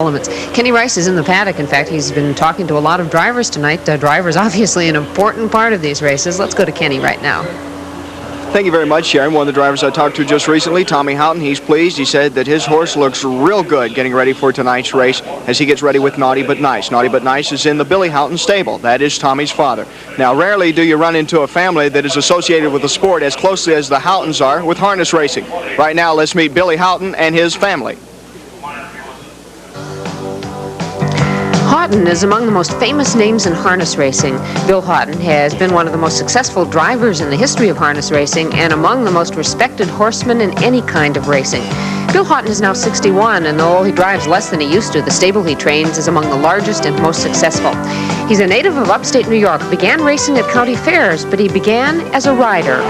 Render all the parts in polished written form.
Elements. Kenny Rice is in the paddock. In fact, he's been talking to a lot of drivers tonight. Drivers obviously an important part of these races. Let's go to Kenny right now. Thank you very much, Sharon. One of the drivers I talked to just recently, Tommy Houghton, he's pleased. He said that his horse looks real good getting ready for tonight's race as he gets ready with Naughty But Nice. Naughty But Nice is in the Billy Houghton stable. That is Tommy's father. Now, rarely do you run into a family that is associated with the sport as closely as the Houghtons are with harness racing. Right now, let's meet Billy Houghton and his family. Houghton is among the most famous names in harness racing. Bill Houghton has been one of the most successful drivers in the history of harness racing and among the most respected horsemen in any kind of racing. Bill Houghton is now 61, and though he drives less than he used to, the stable he trains is among the largest and most successful. He's a native of upstate New York, began racing at county fairs, but he began as a rider.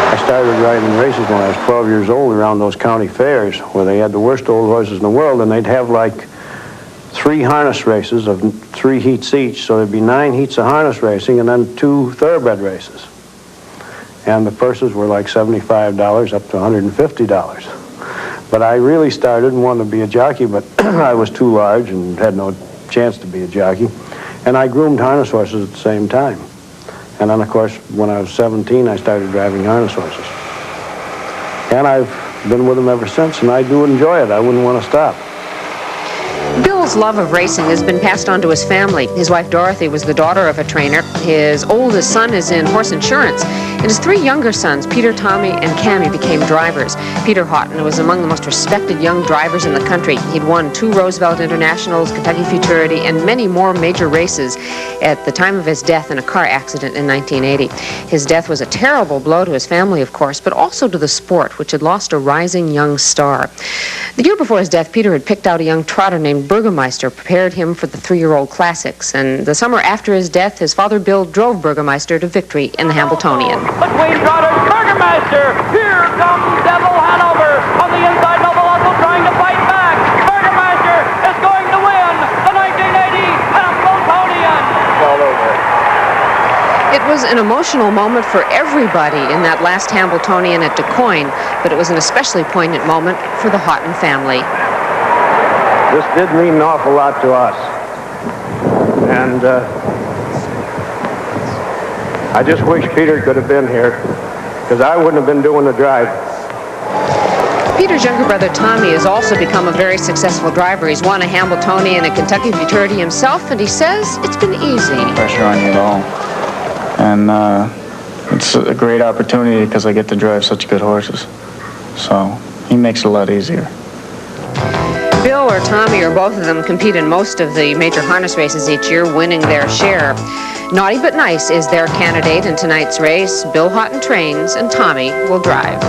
I started riding races when I was 12 years old around those county fairs where they had the worst old horses in the world, and they'd have like 3 harness races of 3 heats each, so there'd be 9 heats of harness racing and then 2 thoroughbred races. And the purses were like $75 up to $150. But I really started and wanted to be a jockey, but I was too large and had no chance to be a jockey. And I groomed harness horses at the same time. And then, of course, when I was 17, I started driving harness horses. And I've been with them ever since, and I do enjoy it. I wouldn't want to stop. Bill's love of racing has been passed on to his family. His wife Dorothy was the daughter of a trainer. His oldest son is in horse insurance. And his 3 younger sons, Peter, Tommy, and Cammie, became drivers. Peter Houghton was among the most respected young drivers in the country. He'd won 2 Roosevelt Internationals, Kentucky Futurity, and many more major races at the time of his death in a car accident in 1980. His death was a terrible blow to his family, of course, but also to the sport, which had lost a rising young star. The year before his death, Peter had picked out a young trotter named Burgermeister, prepared him for the 3-year-old classics, and the summer after his death, his father Bill drove Burgermeister to victory in the Hambletonian. Between trotters, Burgermeister, here comes Devil Hanover, on the inside Noble also trying to fight back. Burgermeister is going to win the 1980 Hambletonian. All over. It was an emotional moment for everybody in that last Hambletonian at DuQuoin, but it was an especially poignant moment for the Houghton family. This did mean an awful lot to us. And I just wish Peter could have been here, because I wouldn't have been doing the drive. Peter's younger brother Tommy has also become a very successful driver. He's won a Hambletonian and a Kentucky Futurity himself, and he says it's been easy. Pressure on you at all. And it's a great opportunity because I get to drive such good horses. So he makes it a lot easier. Bill or Tommy or both of them compete in most of the major harness races each year, winning their share. Naughty But Nice is their candidate in tonight's race. Bill Houghton trains and Tommy will drive.